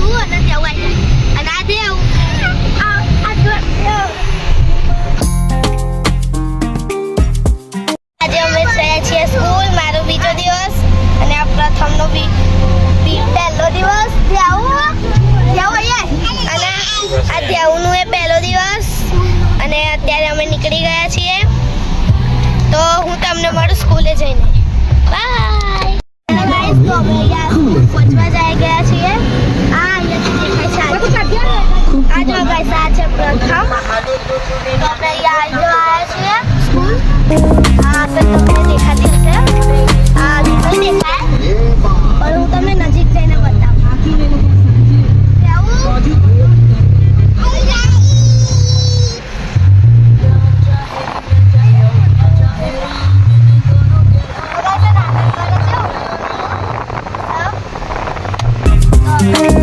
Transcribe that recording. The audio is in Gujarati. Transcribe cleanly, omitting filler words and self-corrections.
તું અને ત્યાં આવી જાય અને આ દેવ આજે અમે ગયા છીએ સ્કૂલ. મારો બીજો દિવસ અને આ પ્રથમનો પહેલો દિવસ. અને આ ધ્યાવનું એ પહેલો દિવસ અને અત્યારે અમે નીકળી ગયા છીએ. તો હું તમને મળું સ્કૂલે જઈને. બાય. તો અમે પહોંચવા જઈ ગયા છીએ. આ જો ગાઈસ આ છે પ્રથમ. તો આપણે અહીંયા આવ્યા છીએ સ્કૂલ. આ તમને દેખાતી હશે. આ નહીં દેખાય પણ હું તમને નજીક જઈને બતાવું. Thank you.